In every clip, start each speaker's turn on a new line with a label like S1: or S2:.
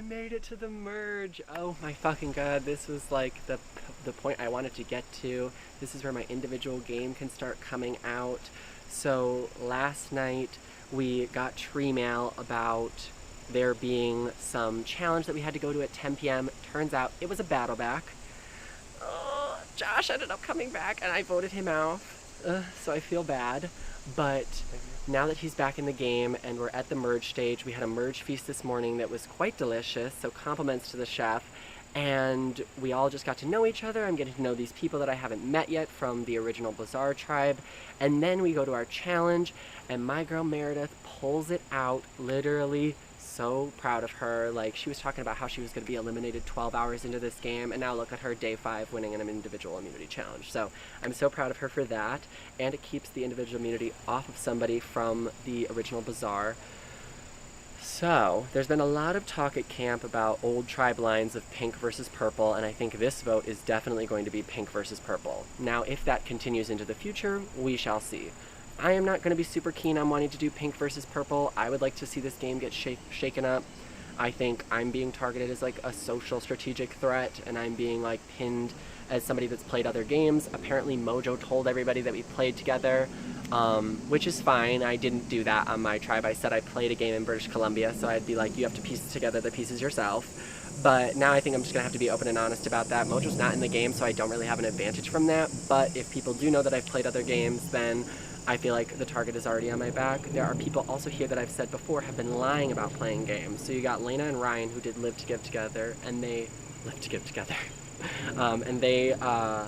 S1: made it to the merge. Oh my fucking god, this was like the point I wanted to get to. This is where my individual game can start coming out. So last night we got tree mail about there being some challenge that we had to go to at 10 p.m. Turns out it was a battle back. Oh, Josh ended up coming back and I voted him out. So I feel bad. But now that he's back in the game and we're at the merge stage, we had a merge feast this morning that was quite delicious, so compliments to the chef. And we all just got to know each other. I'm getting to know these people that I haven't met yet from the original Bazaar tribe. And then we go to our challenge, and my girl Meredith pulls it out, literally. So proud of her. Like, she was talking about how she was going to be eliminated 12 hours into this game, and now look at her, day 5, winning an individual immunity challenge. So I'm so proud of her for that, and it keeps the individual immunity off of somebody from the original Bazaar. So there's been a lot of talk at camp about old tribe lines of pink versus purple, and I think this vote is definitely going to be pink versus purple. Now, if that continues into the future, we shall see. I am not going to be super keen on wanting to do pink versus purple. I would like to see this game get shaken up. I think I'm being targeted as like a social strategic threat, and I'm being like pinned as somebody that's played other games. Apparently Mojo told everybody that we played together, which is fine. I didn't do that on my tribe. I said I played a game in British Columbia, so I'd be like, you have to piece together the pieces yourself. But now I think I'm just going to have to be open and honest about that. Mojo's not in the game, so I don't really have an advantage from that. But if people do know that I've played other games, then I feel like the target is already on my back. There are people also here that I've said before have been lying about playing games. So you got Lena and Ryan, who did Live to Give Together, and they live to give together. And they are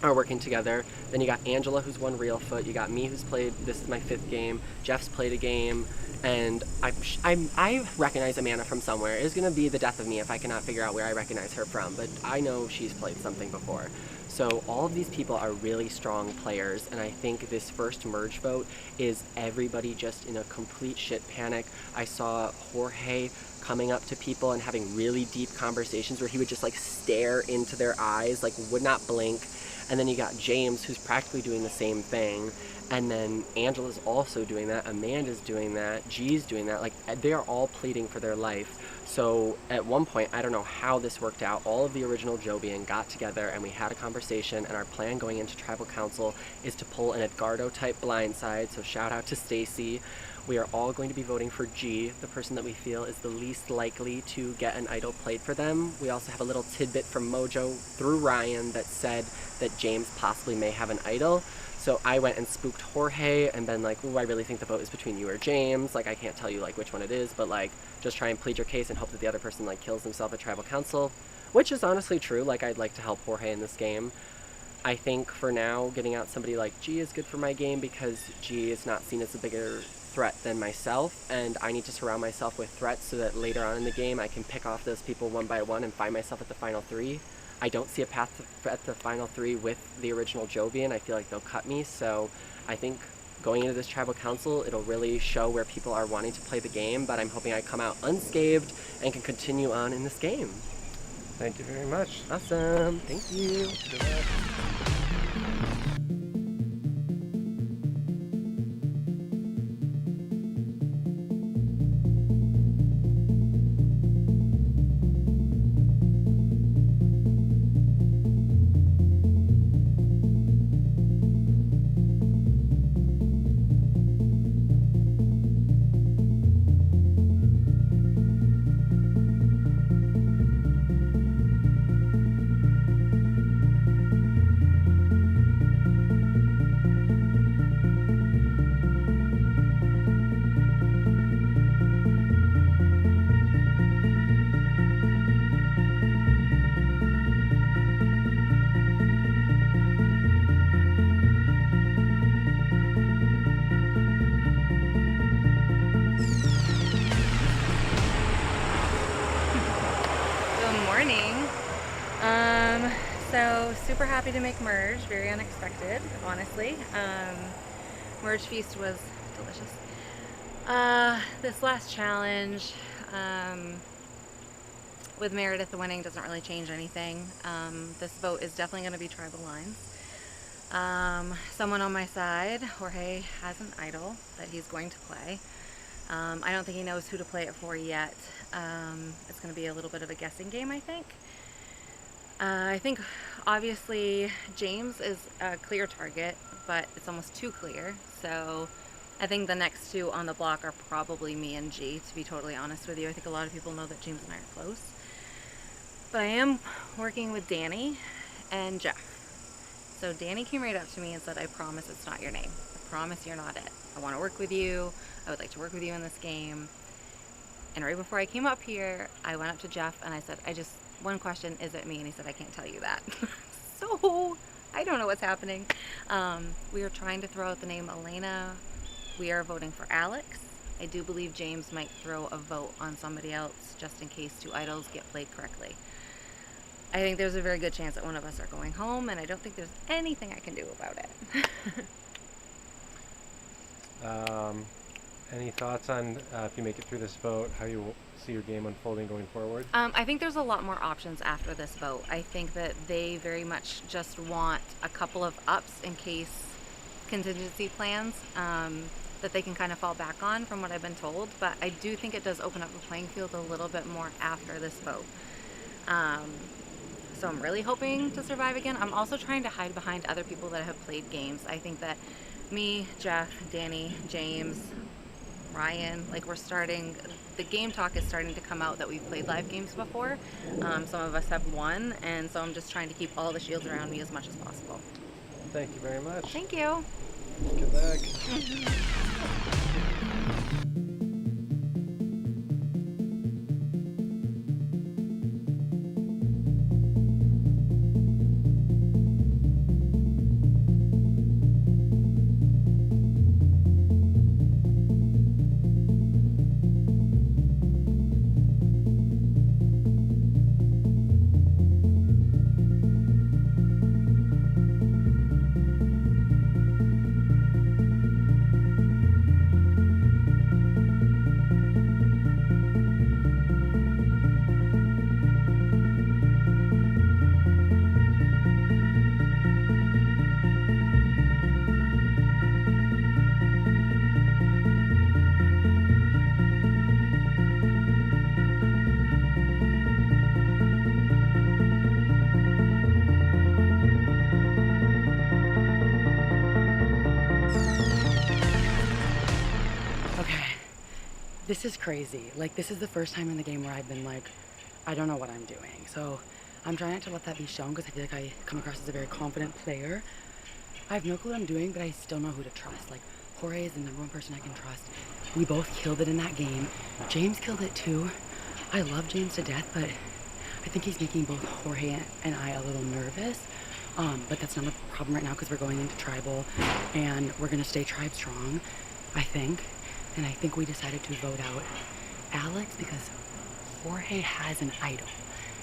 S1: working together. Then you got Angela, who's won Reelfoot. You got me, who's played, this is my 5th game. Jeff's played a game. And I recognize Amanda from somewhere. It's going to be the death of me if I cannot figure out where I recognize her from. But I know she's played something before. So all of these people are really strong players, and I think this first merge vote is everybody just in a complete shit panic. I saw Jorge coming up to people and having really deep conversations where he would just like stare into their eyes, like would not blink. And then you got James, who's practically doing the same thing. And then Angela's also doing that, Amanda's doing that, G's doing that. Like, they are all pleading for their life. So at one point, I don't know how this worked out, all of the original Jovian got together and we had a conversation, and our plan going into Tribal Council is to pull an Edgardo-type blindside, so shout out to Stacy. We are all going to be voting for G, the person that we feel is the least likely to get an idol played for them. We also have a little tidbit from Mojo through Ryan that said that James possibly may have an idol. So I went and spooked Jorge and been like, ooh, I really think the vote is between you or James. Like, I can't tell you like which one it is, but like, just try and plead your case and hope that the other person like kills himself at Tribal Council, which is honestly true. Like, I'd like to help Jorge in this game. I think for now, getting out somebody like G is good for my game because G is not seen as a bigger threat than myself, and I need to surround myself with threats so that later on in the game I can pick off those people one by one and find myself at the final 3. I don't see a path at the final 3 with the original Jovian. I feel like they'll cut me, so I think going into this Tribal Council, it'll really show where people are wanting to play the game, but I'm hoping I come out unscathed and can continue on in this game.
S2: Thank you very much.
S1: Awesome. Thank you.
S2: Good luck.
S3: So super happy to make merge, very unexpected, honestly. Merge feast was delicious. This last challenge, with Meredith winning doesn't really change anything. This vote is definitely going to be tribal lines. Someone on my side, Jorge, has an idol that he's going to play. I don't think he knows who to play it for yet. It's going to be a little bit of a guessing game, I think. I think obviously James is a clear target, but it's almost too clear. So I think the next two on the block are probably me and G, to be totally honest with you. I think a lot of people know that James and I are close. But I am working with Danny and Jeff. So Danny came right up to me and said, I promise it's not your name. I promise you're not it. I want to work with you. I would like to work with you in this game. And right before I came up here, I went up to Jeff and I said, one question, is it me? And he said, I can't tell you that. So I don't know what's happening. We are trying to throw out the name Elena. We are voting for Alex. I do believe James might throw a vote on somebody else just in case two idols get played correctly. I think there's a very good chance that one of us are going home, and I don't think there's anything I can do about it.
S2: Any thoughts on if you make it through this vote, how you see your game unfolding going forward?
S3: I think there's a lot more options after this vote. I think that they very much just want a couple of ups in case contingency plans that they can kind of fall back on from what I've been told. But I do think it does open up the playing field a little bit more after this vote. So I'm really hoping to survive again. I'm also trying to hide behind other people that have played games. I think that me, Jeff, Danny, James, Ryan, like the game talk is starting to come out that we've played live games before. Some of us have won, and so I'm just trying to keep all the shields around me as much as possible.
S2: Thank you very much.
S3: Thank you.
S2: Good luck.
S4: This is crazy. Like, this is the first time in the game where I've been like, I don't know what I'm doing. So I'm trying not to let that be shown because I feel like I come across as a very confident player. I have no clue what I'm doing, but I still know who to trust. Like, Jorge is the number one person I can trust. We both killed it in that game. James killed it too. I love James to death, but I think he's making both Jorge and I a little nervous. But that's not a problem right now because we're going into tribal and we're gonna stay tribe strong, I think. And I think we decided to vote out Alex because Jorge has an idol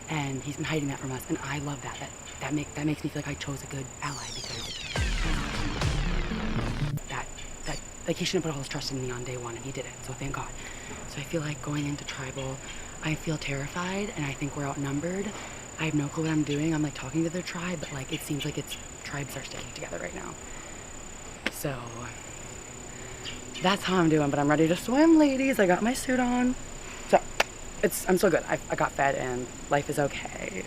S4: and he's been hiding that from us, and I love that. That makes me feel like I chose a good ally because like he shouldn't put all his trust in me on day one, and he didn't, so thank God. So I feel like going into tribal, I feel terrified and I think we're outnumbered. I have no clue what I'm doing. I'm like talking to their tribe, but like it seems like it's tribes are sticking together right now. So that's how I'm doing, but I'm ready to swim, ladies. I got my suit on. So I'm so good. I got fed and life is okay.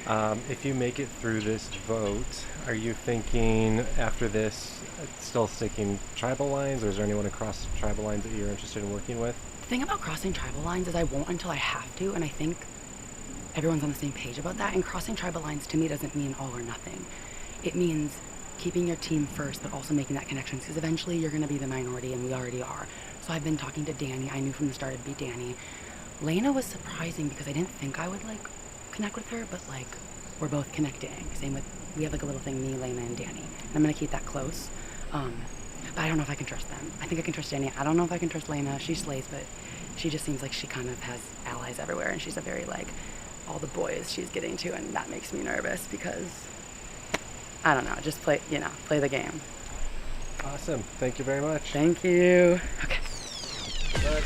S2: If you make it through this vote, are you thinking after this still sticking tribal lines, or is there anyone across tribal lines that you're interested in working with?
S4: The thing about crossing tribal lines is I won't until I have to, and I think everyone's on the same page about that. And crossing tribal lines to me doesn't mean all or nothing. It means keeping your team first, but also making that connection, because eventually you're going to be the minority, and we already are. So I've been talking to Danny. I knew from the start it'd be Danny. Lena was surprising because I didn't think I would like connect with her, but like we're both connecting. Same with, we have like a little thing, me, Lena, and Danny. And I'm going to keep that close. But I don't know if I can trust them. I think I can trust Danny. I don't know if I can trust Lena. She slays, but she just seems like she kind of has allies everywhere, and she's a very like all the boys she's getting to, and that makes me nervous because I don't know, just play the game.
S2: Awesome. Thank you very much.
S4: Thank you. Okay.
S2: Bye.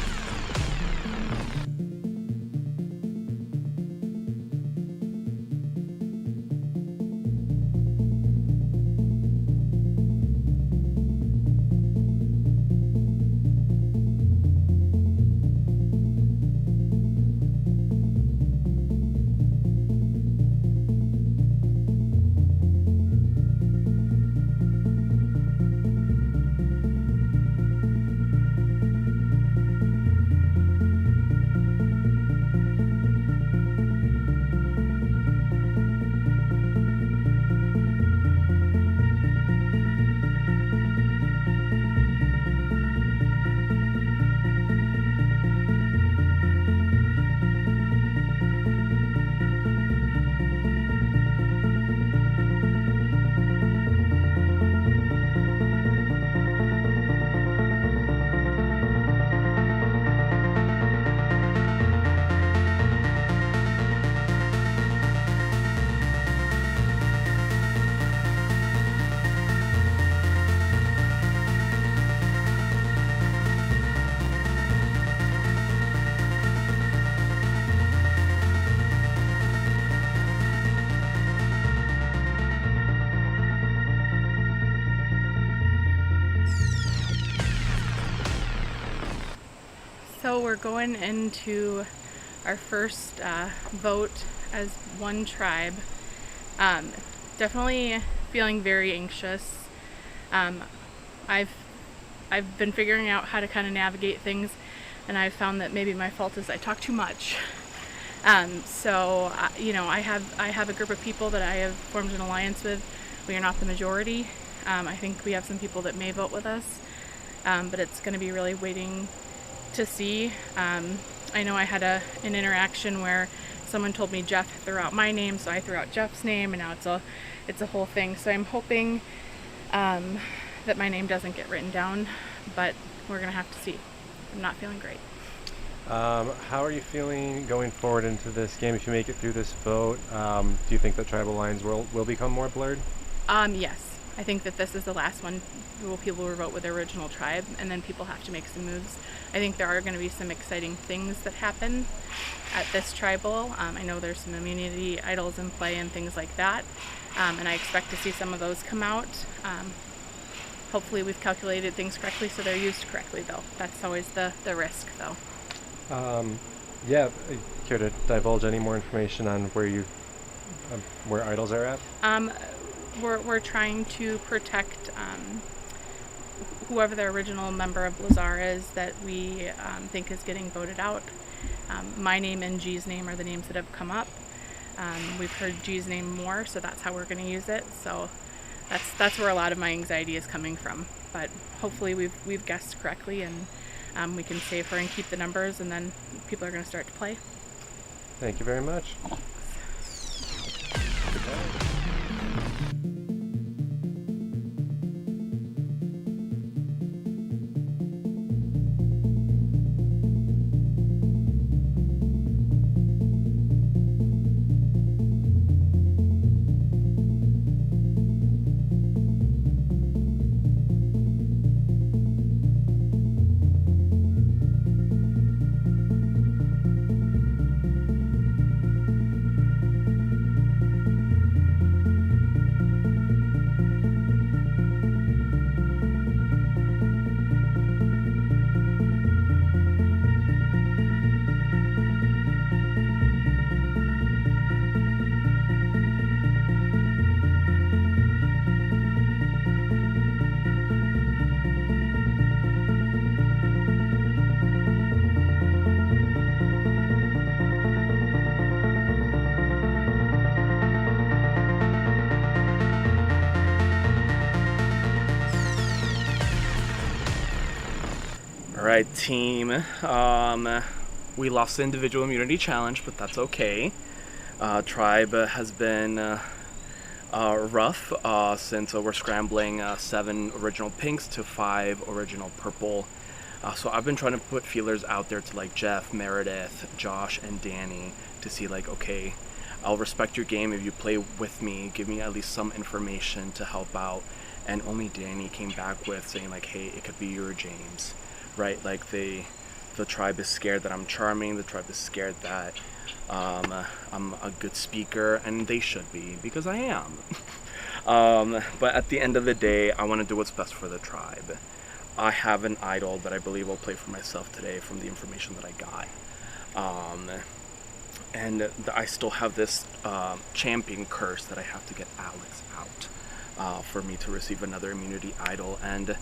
S5: So we're going into our first vote as one tribe. Definitely feeling very anxious. I've been figuring out how to kind of navigate things, and I've found that maybe my fault is I talk too much. I have a group of people that I have formed an alliance with. We are not the majority. I think we have some people that may vote with us, but it's going to be really waiting to see. I know I had an interaction where someone told me Jeff threw out my name, so I threw out Jeff's name, and now it's a whole thing. So I'm hoping that my name doesn't get written down, but we're gonna have to see. I'm not feeling great.
S2: How are you feeling going forward into this game? If you make it through this vote, do you think that tribal lines will become more blurred?
S5: Yes. I think that this is the last one where people will vote with their original tribe, and then people have to make some moves. I think there are going to be some exciting things that happen at this tribal. I know there's some immunity idols in play and things like that, and I expect to see some of those come out. Hopefully we've calculated things correctly so they're used correctly, though. That's always the risk, though.
S2: Care to divulge any more information on where idols are at?
S5: We're trying to protect whoever the original member of Lazar is that we think is getting voted out. My name and G's name are the names that have come up. We've heard G's name more, so that's how we're going to use it. So that's where a lot of my anxiety is coming from. But hopefully we've guessed correctly, and we can save her and keep the numbers, and then people are going to start to play.
S2: Thank you very much.
S6: Alright, team. We lost the individual immunity challenge, but that's okay. Tribe has been rough since we're scrambling 7 original pinks to 5 original purple. So I've been trying to put feelers out there to like Jeff, Meredith, Josh, and Danny to see like, okay, I'll respect your game if you play with me, give me at least some information to help out. And only Danny came back with saying like, hey, it could be your James. Right, like the tribe is scared that I'm charming. The tribe is scared that I'm a good speaker, and they should be because I am. But at the end of the day, I want to do what's best for the tribe. I have an idol that I believe I'll play for myself today from the information that I got, and I still have this champion curse that I have to get Alex out for me to receive another immunity idol, and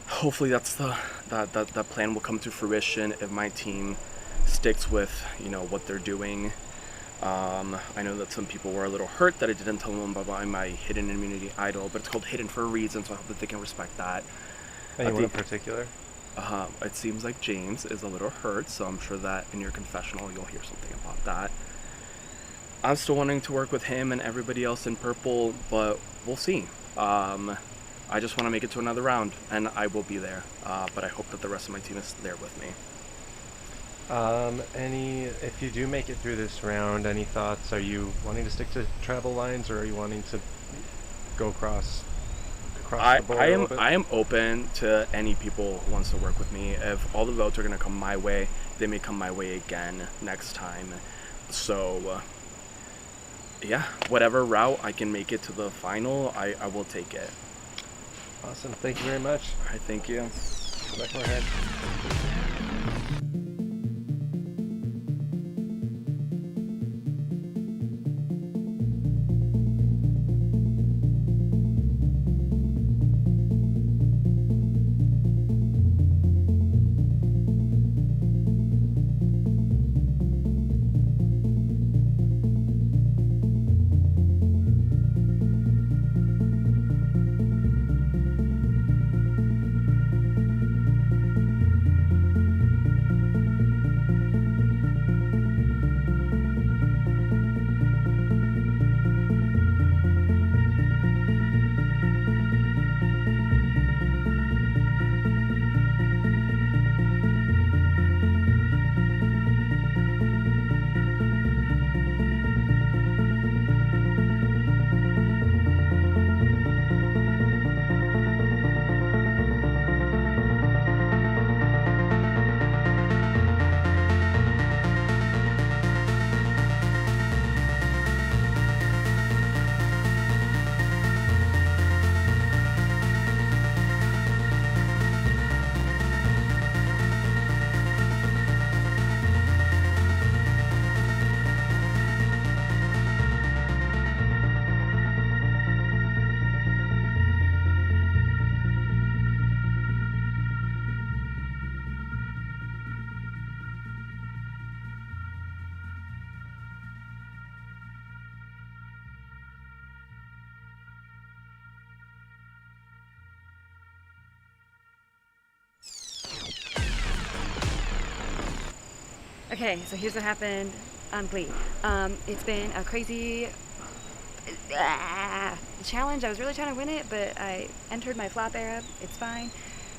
S6: hopefully that's that plan will come to fruition if my team sticks with what they're doing. I know that some people were a little hurt that I didn't tell them about my hidden immunity idol, but it's called hidden for a reason, so I hope that they can respect that.
S2: Anyone in particular?
S6: It seems like James is a little hurt, so I'm sure that in your confessional you'll hear something about that. I'm still wanting to work with him and everybody else in purple, but we'll see. I just want to make it to another round, and I will be there. But I hope that the rest of my team is there with me.
S2: If you do make it through this round, any thoughts? Are you wanting to stick to travel lines, or are you wanting to go across the board?
S6: I am open to any people who wants to work with me. If all the votes are going to come my way, they may come my way again next time. So yeah, whatever route I can make it to the final, I will take it.
S2: Awesome. Thank you very much.
S6: All right, thank you.
S2: Go back to our head.
S3: Okay, so here's what happened on Glee. It's been a crazy challenge. I was really trying to win it, but I entered my flop era. It's fine.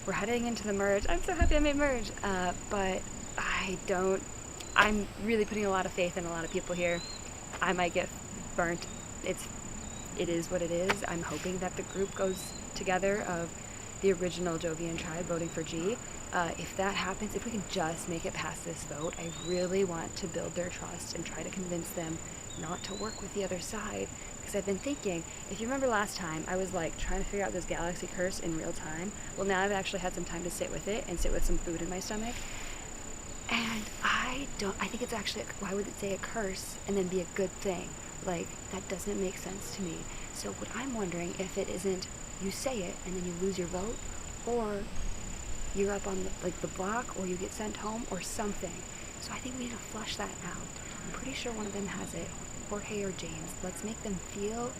S3: We're heading into the merge. I'm so happy I made merge, but I'm really putting a lot of faith in a lot of people here. I might get burnt. It is what it is. I'm hoping that the group goes together of the original Jovian tribe voting for G. If that happens, if we can just make it past this vote, I really want to build their trust and try to convince them not to work with the other side. Because I've been thinking, if you remember last time, I was like trying to figure out this galaxy curse in real time. Well, now I've actually had some time to sit with it and sit with some food in my stomach. And I think it's actually, why would it say a curse and then be a good thing? Like, that doesn't make sense to me. So what I'm wondering if it isn't you say it and then you lose your vote, or you're up on the block, or you get sent home, or something. So I think we need to flush that out. I'm pretty sure one of them has it, Jorge or James. Let's make them feel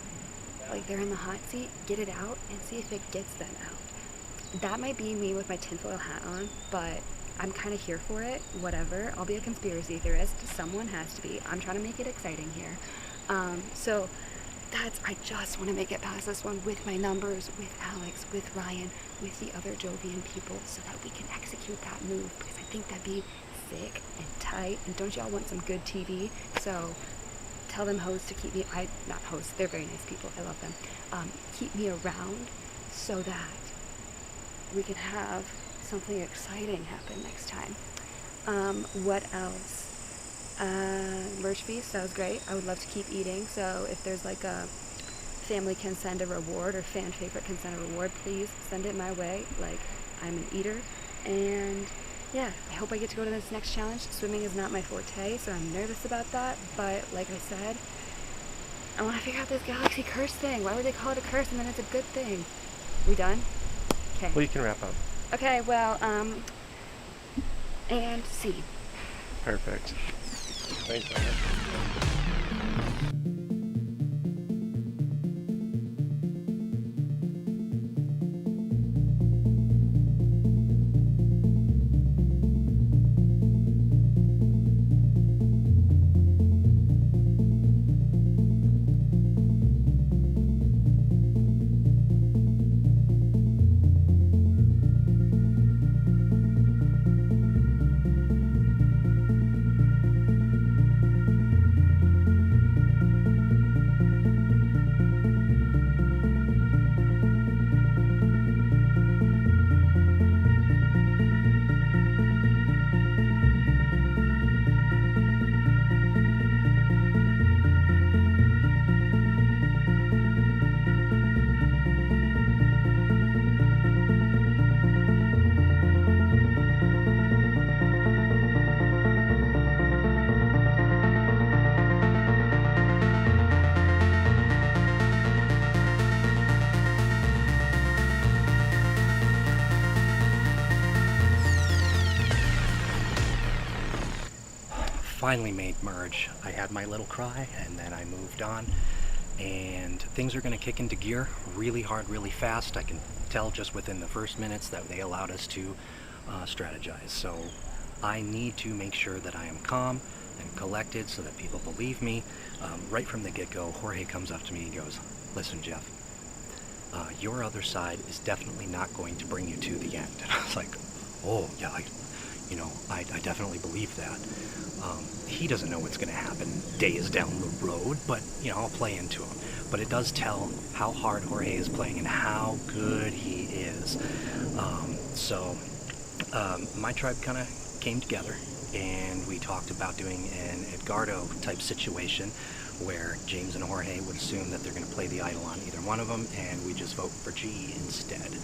S3: like they're in the hot seat, get it out, and see if it gets them out. That might be me with my tinfoil hat on, but I'm kind of here for it, whatever. I'll be a conspiracy theorist. Someone has to be. I'm trying to make it exciting here. So I just want to make it past this one with my numbers, with Alex, with Ryan, with the other Jovian people, so that we can execute that move, because I think that'd be sick and tight. And don't y'all want some good TV? So tell them hosts to keep me, not hosts, they're very nice people, I love them, keep me around so that we can have something exciting happen next time. What else? Merch feast, that was great. I would love to keep eating, so if there's like a family can send a reward, or fan favorite can send a reward, please send it my way. Like, I'm an eater. And yeah, I hope I get to go to this next challenge. Swimming is not my forte, so I'm nervous about that, but like I said, I want to figure out this galaxy curse thing. Why would they call it a curse and then it's a good thing? We done? Okay.
S2: Well, you can wrap up.
S3: Okay, well, and C.
S2: Perfect. Thanks, Anna.
S7: Finally made merge. I had my little cry and then I moved on, and things are going to kick into gear really hard, really fast. I can tell just within the first minutes that they allowed us to strategize. So I need to make sure that I am calm and collected so that people believe me. Right from the get-go, Jorge comes up to me and goes, "Listen, Jeff, your other side is definitely not going to bring you to the end." And I was like, "Oh yeah, I definitely believe that." He doesn't know what's going to happen days down the road, but I'll play into him. But it does tell how hard Jorge is playing and how good he is. My tribe kind of came together, and we talked about doing an Edgardo type situation where James and Jorge would assume that they're going to play the idol on either one of them, and we just vote for G instead.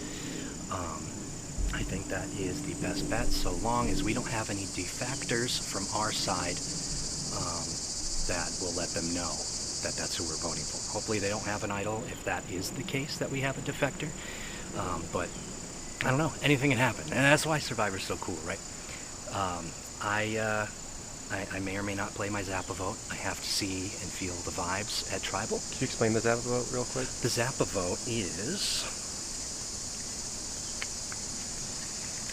S7: I think that is the best bet, so long as we don't have any defectors from our side. That will let them know that that's who we're voting for. Hopefully they don't have an idol if that is the case, that we have a defector. But I don't know, anything can happen, and that's why Survivor's so cool, right? I may or may not play my Zappa vote. I have to see and feel the vibes at Tribal.
S2: Can you explain the Zappa vote real quick?
S7: The Zappa vote is...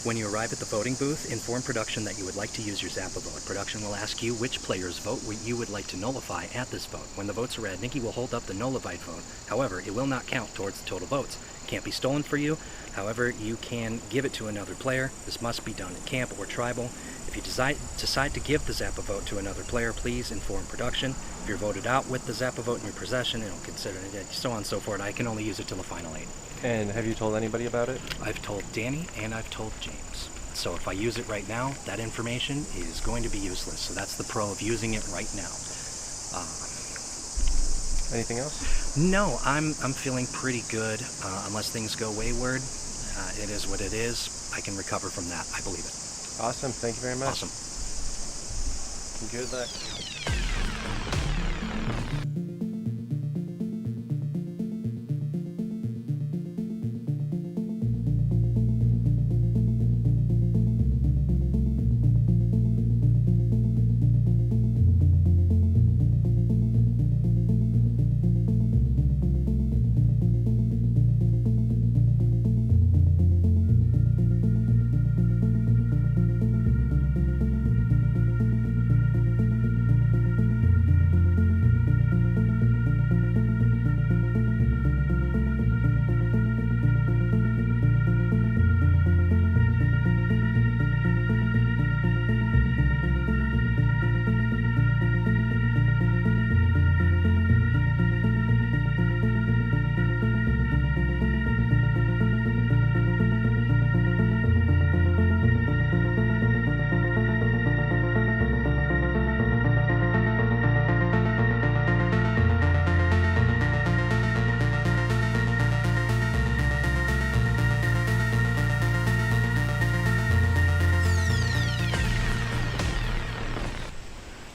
S7: When you arrive at the voting booth, inform production that you would like to use your Zappa vote. Production will ask you which player's vote you would like to nullify at this vote. When the votes are read, Nikki will hold up the nullified vote. However, it will not count towards the total votes. It can't be stolen for you. However, you can give it to another player. This must be done in camp or tribal. If you decide to give the Zappa vote to another player, please inform production. If you're voted out with the Zappa vote in your possession, it'll consider it, so on and so forth. I can only use it till the final 8.
S2: And have you told anybody about it?
S7: I've told Danny and I've told James. So if I use it right now, that information is going to be useless. So that's the pro of using it right now.
S2: Anything else?
S7: No, I'm feeling pretty good. Unless things go wayward, it is what it is. I can recover from that. I believe it.
S2: Awesome. Thank you very much.
S7: Awesome.
S2: Good luck.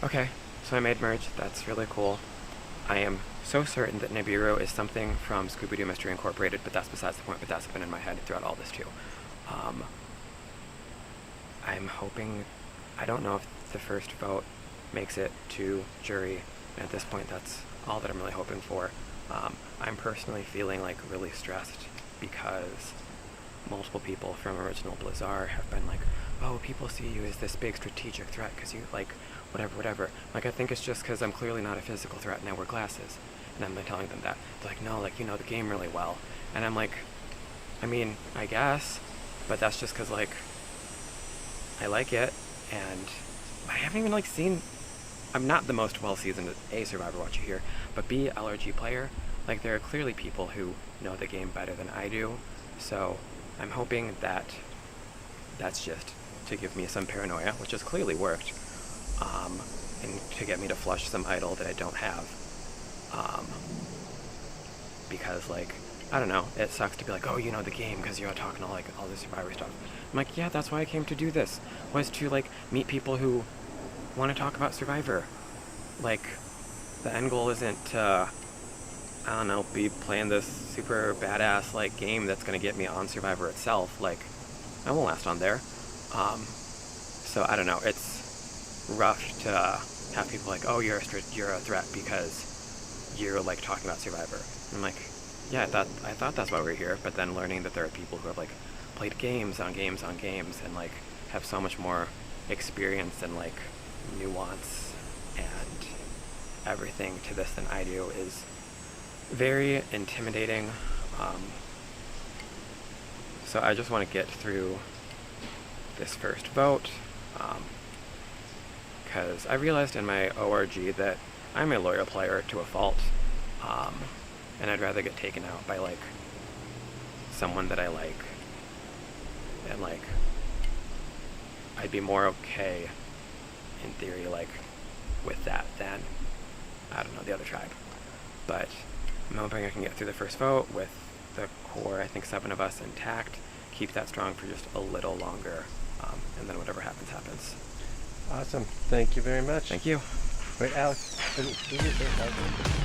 S8: Okay, so I made merge. That's really cool. I am so certain that Nibiru is something from Scooby-Doo Mystery Incorporated, but that's besides the point. But that's been in my head throughout all this too. I'm hoping, I don't know if the first vote makes it to jury. At this point, that's all that I'm really hoping for. I'm personally feeling like really stressed because multiple people from Original Blizzard have been like, oh, people see you as this big strategic threat because you like whatever. Like, I think it's just because I'm clearly not a physical threat and I wear glasses. And I've been telling them that. They're like, no, like, you know the game really well. And I'm like, I mean, I guess, but that's just because, like, I like it, and I haven't even, like, seen, I'm not the most well-seasoned A, Survivor watcher here, but B, LRG player. Like, there are clearly people who know the game better than I do, so I'm hoping that that's just to give me some paranoia, which has clearly worked, and to get me to flush some idol that I don't have. Because, like, I don't know, it sucks to be like, oh, you know the game because you're talking all, like, all this Survivor stuff. I'm like, yeah, that's why I came to do this, was to, like, meet people who want to talk about Survivor. Like, the end goal isn't to, I don't know, be playing this super badass, like, game that's going to get me on Survivor itself. Like, I won't last on there. So, I don't know, it's rough to have people like, oh, you're a threat because you're, like, talking about Survivor. And I'm like, yeah, I thought that's why we're here, but then learning that there are people who have, like, played games on games on games and, like, have so much more experience and, like, nuance and everything to this than I do is very intimidating. So I just want to get through this first vote, because I realized in my ORG that I'm a loyal player to a fault, and I'd rather get taken out by, like, someone that I like, and, like, I'd be more okay, in theory, like, with that than, I don't know, the other tribe. But I'm hoping I can get through the first vote with the core, I think 7 of us intact, keep that strong for just a little longer, and then whatever happens, happens.
S2: Awesome. Thank you very much.
S8: Thank you.
S2: Wait, Alex. Do me a favor.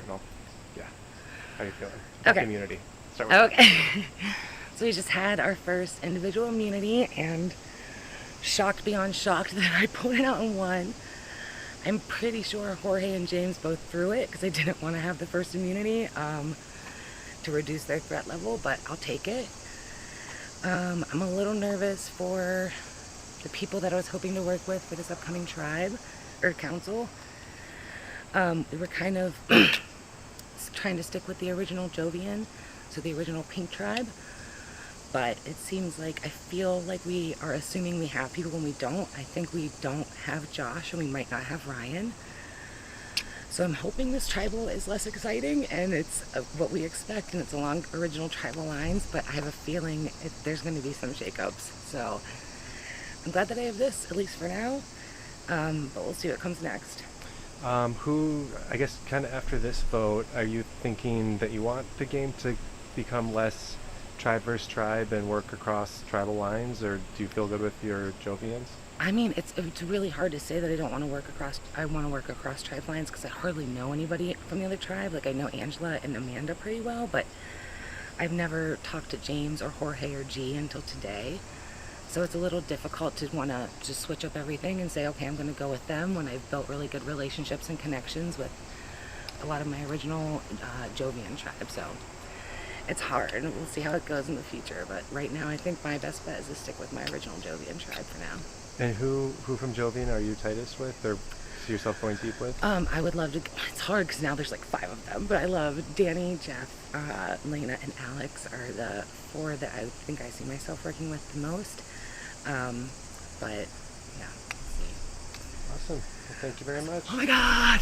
S2: Cardinal. Yeah. How are you feeling?
S4: Okay.
S2: Immunity. Start with
S4: Okay. So we just had our first individual immunity, and shocked beyond shocked that I pulled it out and won. I'm pretty sure Jorge and James both threw it because they didn't want to have the first immunity to reduce their threat level, but I'll take it. I'm a little nervous for the people that I was hoping to work with for this upcoming tribe or council. We were kind of trying to stick with the original Jovian, so the original pink tribe, but it seems like I feel like we are assuming we have people when we don't. I think we don't have Josh, and we might not have Ryan. So I'm hoping this tribal is less exciting, and it's what we expect, and it's along original tribal lines, but I have a feeling there's going to be some shakeups. So I'm glad that I have this, at least for now, but we'll see what comes next.
S2: who, I guess, kind of after this vote, are you thinking that you want the game to become less tribe versus tribe and work across tribal lines, or do you feel good with your Jovians?
S4: I mean, it's really hard to say that I don't want to work across. I want to work across tribe lines because I hardly know anybody from the other tribe. Like, I know Angela and Amanda pretty well, but I've never talked to James or Jorge or G until today. So it's a little difficult to want to just switch up everything and say, okay, I'm going to go with them when I've built really good relationships and connections with a lot of my original Jovian tribe. So it's hard, and we'll see how it goes in the future. But right now, I think my best bet is to stick with my original Jovian tribe for now.
S2: And who from Jovian are you tightest with, or see yourself going deep with?
S4: I would love to. It's hard because now there's like 5 of them, but I love Danny, Jeff, Lena, and Alex are the 4 that I think I see myself working with the most. But yeah, we'll see.
S2: Awesome. Well, thank you very much.
S4: Oh my God!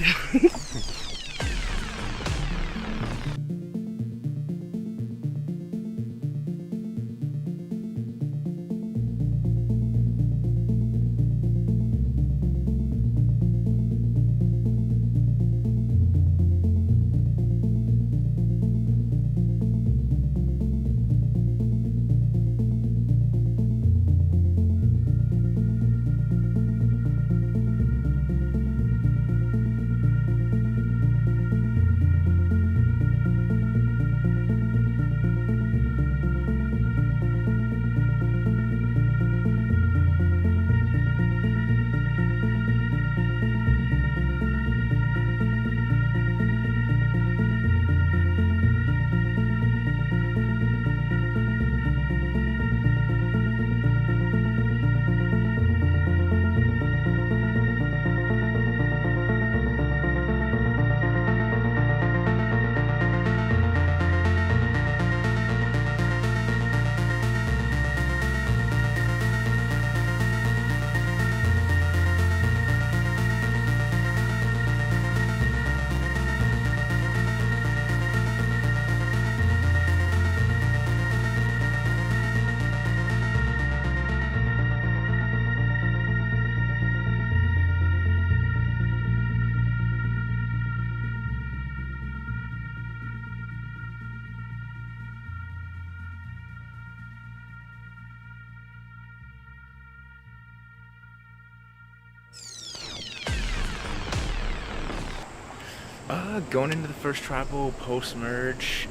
S9: Going into the first tribal post-merge,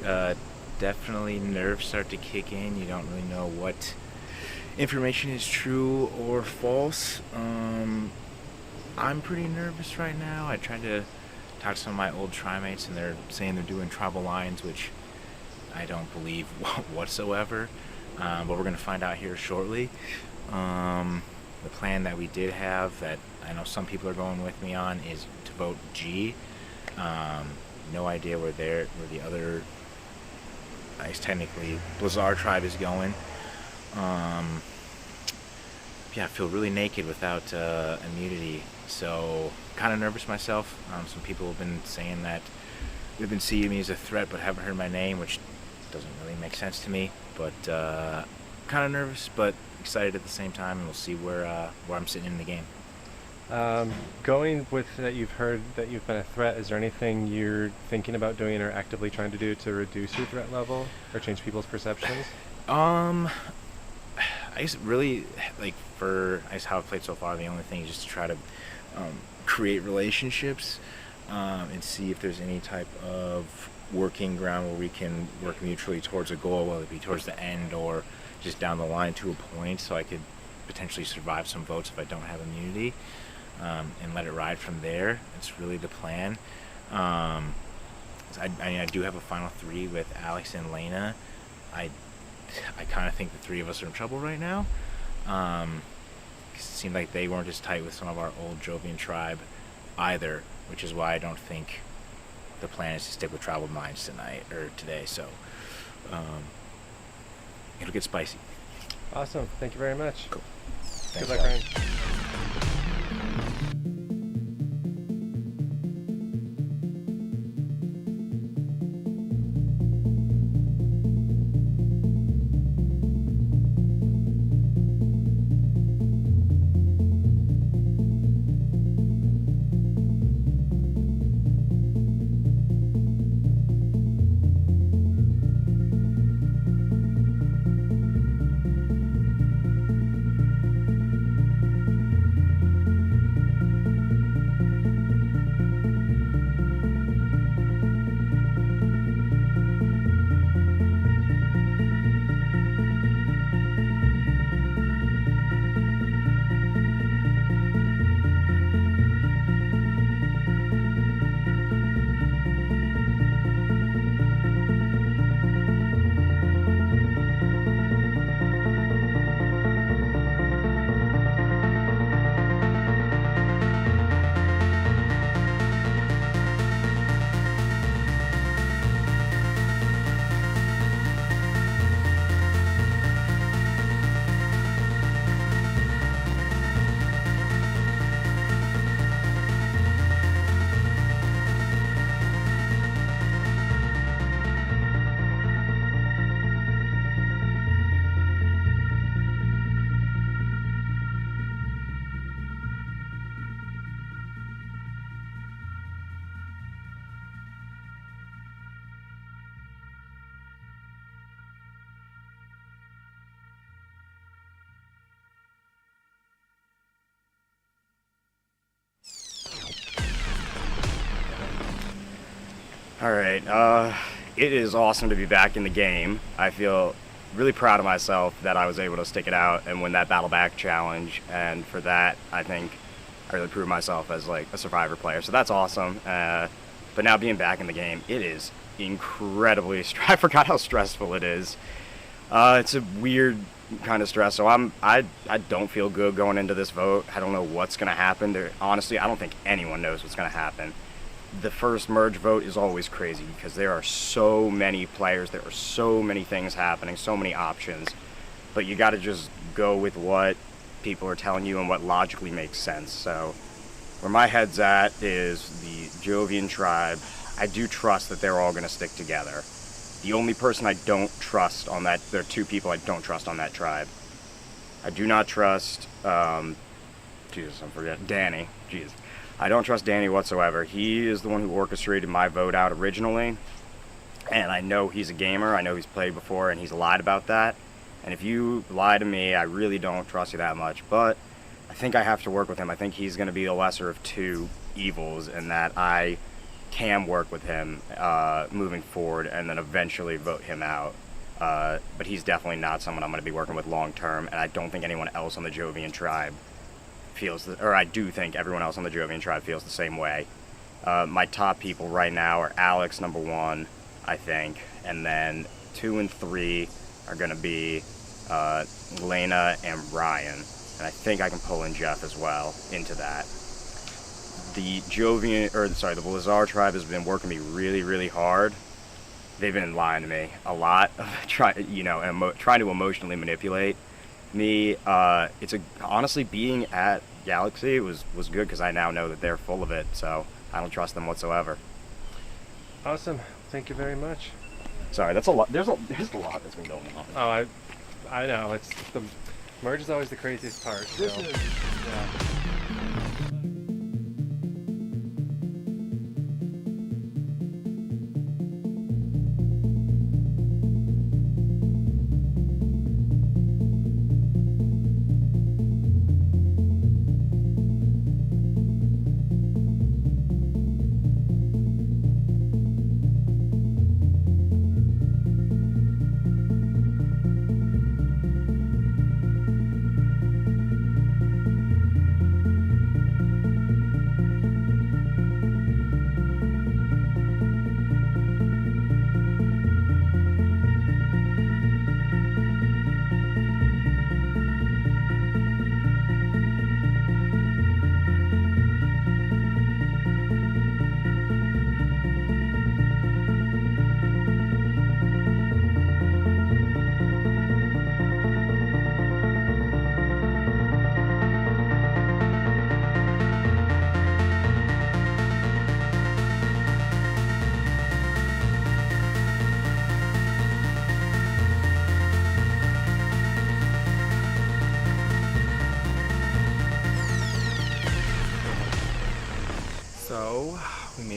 S9: definitely nerves start to kick in. You don't really know what information is true or false. I'm pretty nervous right now. I tried to talk to some of my old tri-mates, and they're saying they're doing tribal lines, which I don't believe whatsoever. But we're going to find out here shortly. The plan that we did have, that I know some people are going with me on, is to vote G. No idea where the other, I guess technically Blizzard tribe is going. Yeah, I feel really naked without immunity, so kind of nervous myself. Some people have been saying that they've been seeing me as a threat but haven't heard my name, which doesn't really make sense to me. But kind of nervous but excited at the same time, and we'll see where I'm sitting in the game.
S2: Going with that, you've heard that you've been a threat. Is there anything you're thinking about doing or actively trying to do to reduce your threat level or change people's perceptions?
S9: I guess really, like, for I guess how I've played so far, the only thing is just to try to create relationships. and see if there's any type of working ground where we can work mutually towards a goal, whether it be towards the end or just down the line to a point, so I could potentially survive some votes if I don't have immunity, and let it ride from there. It's really the plan. I do have a final three with Alex and Lena. I kind of think the three of us are in trouble right now. 'Cause it seemed like they weren't as tight with some of our old Jovian tribe either, which is why I don't think the plan is to stick with Tribal Minds tonight or today. So it'll get spicy.
S2: Awesome. Thank you very much.
S9: Cool.
S2: Good
S9: Thanks,
S2: luck,
S9: guys.
S2: Ryan.
S10: All right, it is awesome to be back in the game. I feel really proud of myself that I was able to stick it out and win that battle back challenge, and for that, I think I really proved myself as like a survivor player, so that's awesome. But now being back in the game, it is incredibly, I forgot how stressful it is. It's a weird kind of stress, so I don't feel good going into this vote. I don't know what's gonna happen. Honestly, I don't think anyone knows what's gonna happen. The first merge vote is always crazy because there are so many players, there are so many things happening, so many options, but you gotta just go with what people are telling you and what logically makes sense. So where my head's at is the Jovian tribe. I do trust that they're all gonna stick together. The only person I don't trust on that, there are two people I don't trust on that tribe. I do not trust, Jesus, I'm forgetting, Danny, jeez. I don't trust Danny whatsoever. He is the one who orchestrated my vote out originally, and I know he's a gamer, I know he's played before, and he's lied about that. And if you lie to me, I really don't trust you that much, but I think I have to work with him. I think he's going to be the lesser of two evils, and that I can work with him moving forward and then eventually vote him out. But he's definitely not someone I'm going to be working with long term, and I don't think anyone else on the Jovian tribe feels, or I do think everyone else on the Jovian tribe feels the same way. My top people right now are Alex, number one, I think, and then 2 and 3 are going to be Lena and Ryan, and I think I can pull in Jeff as well into that. The the Blizzard tribe has been working me really, really hard. They've been lying to me a lot, trying to emotionally manipulate me. Honestly, being at Galaxy was good because I now know that they're full of it, so I don't trust them whatsoever.
S2: Awesome. Thank you very much.
S10: Sorry, that's a lot. There's a lot that's been going on.
S2: Oh, I know. It's the merge is always the craziest part. Yeah.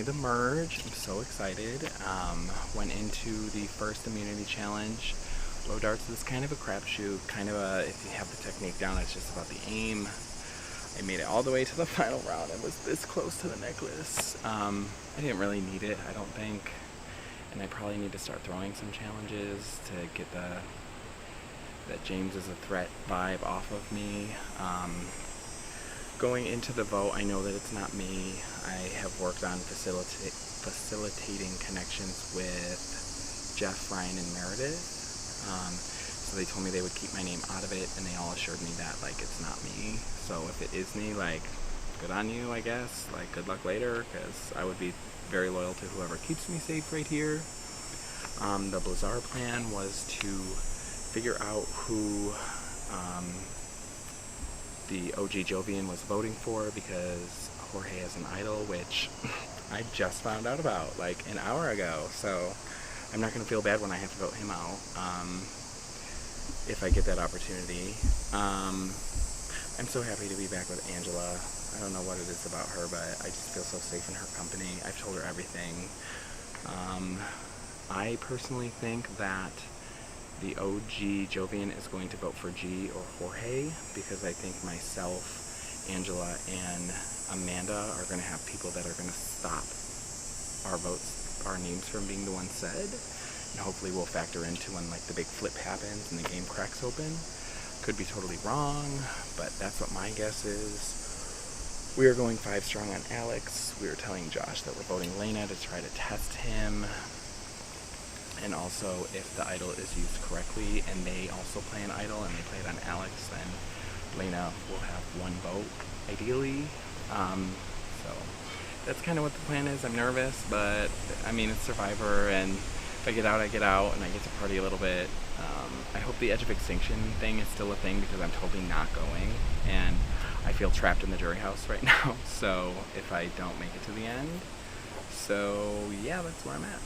S6: made the merge. I'm so excited. Went into the first immunity challenge. Low darts is kind of a crapshoot. Kind of a, if you have the technique down, it's just about the aim. I made it all the way to the final round. I was this close to the necklace. I didn't really need it, I don't think. And I probably need to start throwing some challenges to get that James is a threat vibe off of me. Going into the vote, I know that it's not me. I have worked on facilitating connections with Jeff, Ryan, and Meredith. So they told me they would keep my name out of it, and they all assured me that, like, it's not me. So if it is me, like, good on you, I guess. Like, good luck later, because I would be very loyal to whoever keeps me safe right here. The Blizzard plan was to figure out who the OG Jovian was voting for, because Jorge is an idol, which I just found out about like an hour ago. So I'm not going to feel bad when I have to vote him out if I get that opportunity. I'm so happy to be back with Angela. I don't know what it is about her, but I just feel so safe in her company. I've told her everything. I personally think that the OG Jovian is going to vote for G or Jorge, because I think myself, Angela, and Amanda are going to have people that are going to stop our votes, our names from being the ones said. And hopefully we'll factor into when like the big flip happens and the game cracks open. Could be totally wrong, but that's what my guess is. We are going 5 strong on Alex. We are telling Josh that we're voting Lena to try to test him. And also, if the idol is used correctly and they also play an idol and they play it on Alex, then Lena will have 1 vote, ideally. So that's kind of what the plan is. I'm nervous, but I mean, it's Survivor, and if I get out, I get out, and I get to party a little bit. I hope the Edge of Extinction thing is still a thing, because I'm totally not going, and I feel trapped in the jury house right now, so if I don't make it to the end. So yeah, that's where I'm at.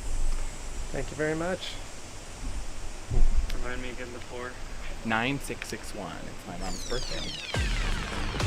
S2: Thank you very much.
S11: Remind me again the 4.
S6: 9661. It's my mom's birthday.